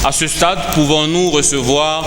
À ce stade, pouvons-nous recevoir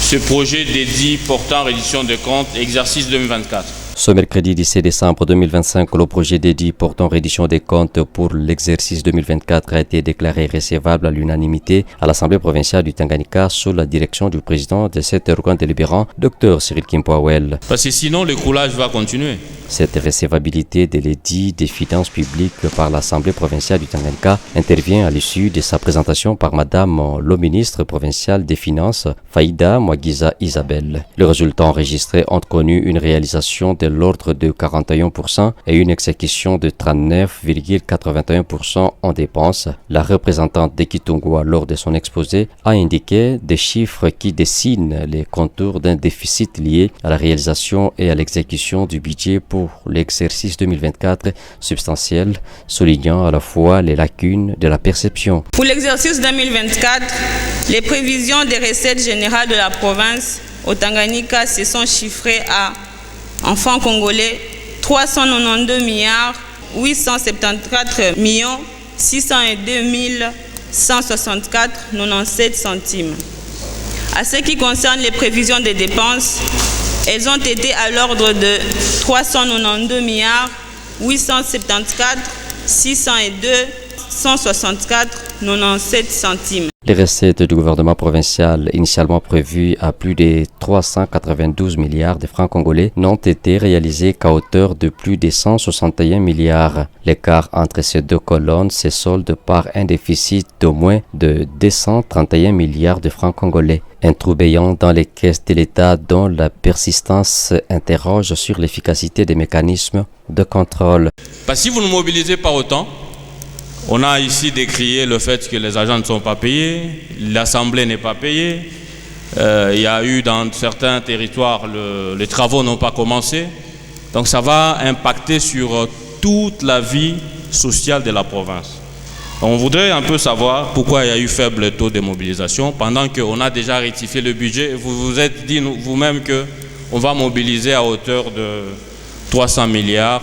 ce projet d'édit portant reddition des comptes exercice 2024? Ce mercredi 17 décembre 2025, le projet d'édit portant reddition des comptes pour l'exercice 2024 a été déclaré recevable à l'unanimité à l'Assemblée provinciale du Tanganyika sous la direction du président de cet organe délibérant, Dr Cyril Kimpwawel. Parce que sinon, le coulage va continuer. Cette recevabilité de l'édit des finances publiques par l'Assemblée provinciale du Tanganyika intervient à l'issue de sa présentation par Madame le ministre provincial des Finances, Faïda Mwagiza Isabelle. Les résultats enregistrés ont connu une réalisation de l'ordre de 41% et une exécution de 39,81% en dépenses. La représentante de Kitungwa, lors de son exposé, a indiqué des chiffres qui dessinent les contours d'un déficit lié à la réalisation et à l'exécution du budget pour l'exercice 2024 substantiel, soulignant à la fois les lacunes de la perception. Pour l'exercice 2024, les prévisions des recettes générales de la province au Tanganyika se sont chiffrées à, en francs congolais, 392 milliards 874 millions 602 164,97 centimes. À ce qui concerne les prévisions des dépenses, elles ont été à l'ordre de 392 milliards 874 602 164,97 centimes. Les recettes du gouvernement provincial, initialement prévues à plus de 392 milliards de francs congolais, n'ont été réalisées qu'à hauteur de plus de 161 milliards. L'écart entre ces deux colonnes se solde par un déficit d'au moins de 231 milliards de francs congolais. Un trou béant dans les caisses de l'État dont la persistance interroge sur l'efficacité des mécanismes de contrôle. Parce que si vous ne mobilisez pas autant, on a ici décrié le fait que les agents ne sont pas payés, l'Assemblée n'est pas payée, il y a eu dans certains territoires, les travaux n'ont pas commencé. Donc ça va impacter sur toute la vie sociale de la province. On voudrait un peu savoir pourquoi il y a eu faible taux de mobilisation pendant qu'on a déjà rectifié le budget. Vous vous êtes dit vous-même qu'on va mobiliser à hauteur de 300 milliards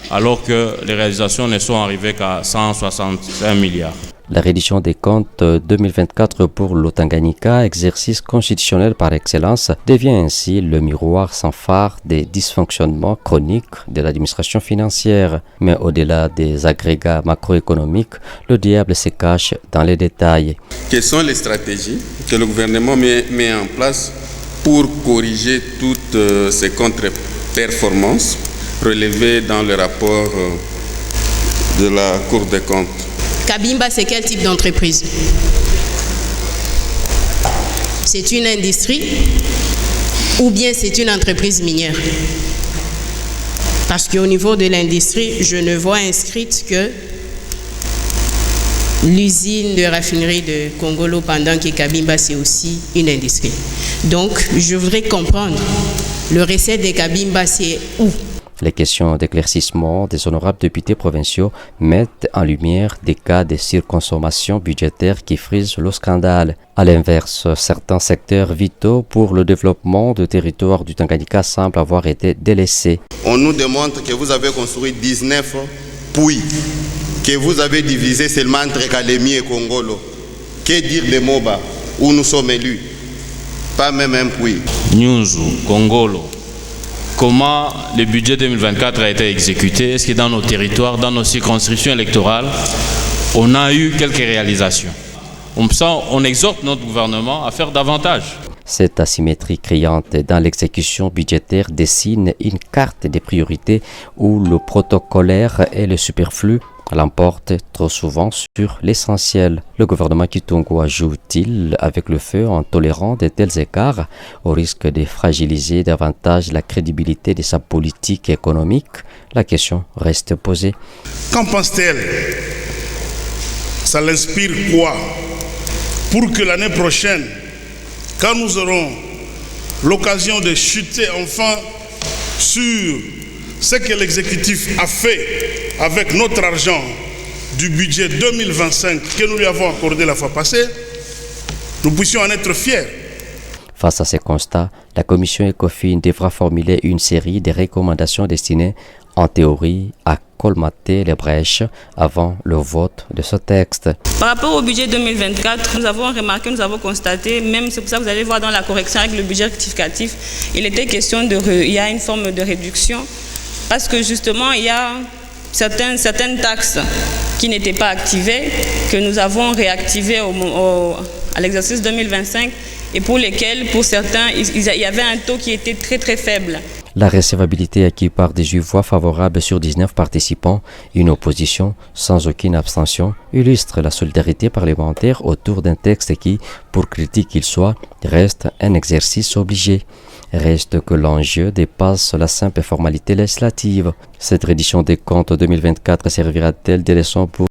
alors que les réalisations ne sont arrivées qu'à 165 milliards. La reddition des comptes 2024 pour le Tanganyika, exercice constitutionnel par excellence, devient ainsi le miroir sans phare des dysfonctionnements chroniques de l'administration financière. Mais au-delà des agrégats macroéconomiques, le diable se cache dans les détails. Quelles sont les stratégies que le gouvernement met en place pour corriger toutes ces contre-performances relevées dans le rapport de la Cour des comptes? Kabimba, c'est quel type d'entreprise? C'est une industrie ou bien c'est une entreprise minière? Parce qu'au niveau de l'industrie, je ne vois inscrite que l'usine de raffinerie de Congolo, pendant que Kabimba, c'est aussi une industrie. Donc, je voudrais comprendre, le recette de Kabimba, c'est où? Les questions d'éclaircissement des honorables députés provinciaux mettent en lumière des cas de surconsommation budgétaire qui frisent le scandale. À l'inverse, certains secteurs vitaux pour le développement du territoire du Tanganyika semblent avoir été délaissés. On nous démontre que vous avez construit 19 puits, que vous avez divisé seulement entre Kalemi et Congolo. Que dire de Moba, où nous sommes élus? Pas même un puits. Nyunzu, Congolo. Comment le budget 2024 a été exécuté? Est-ce que dans nos territoires, dans nos circonscriptions électorales, on a eu quelques réalisations? On exhorte notre gouvernement à faire davantage. Cette asymétrie criante dans l'exécution budgétaire dessine une carte des priorités où le protocolaire et le superflu l'emporte trop souvent sur l'essentiel. Le gouvernement Kitungwa joue-t-il avec le feu en tolérant de tels écarts au risque de fragiliser davantage la crédibilité de sa politique économique? La question reste posée. Qu'en pense-t-elle? Ça l'inspire quoi? Pour que l'année prochaine, quand nous aurons l'occasion de chuter enfin sur ce que l'exécutif a fait avec notre argent du budget 2025 que nous lui avons accordé la fois passée, nous puissions en être fiers. Face à ces constats, la commission ECOFIN devra formuler une série de recommandations destinées, en théorie, à colmater les brèches avant le vote de ce texte. Par rapport au budget 2024, nous avons remarqué, nous avons constaté, même c'est pour ça que vous allez voir dans la correction avec le budget rectificatif, il était question il y a une forme de réduction parce que justement il y a certaines taxes qui n'étaient pas activées, que nous avons réactivées à l'exercice 2025 et pour lesquelles, pour certains, il y avait un taux qui était très très faible. La recevabilité acquise par 18 voix favorables sur 19 participants, une opposition sans aucune abstention, illustre la solidarité parlementaire autour d'un texte qui, pour critique qu'il soit, reste un exercice obligé. Reste que l'enjeu dépasse la simple formalité législative. Cette reddition des comptes 2024 servira-t-elle de leçon pour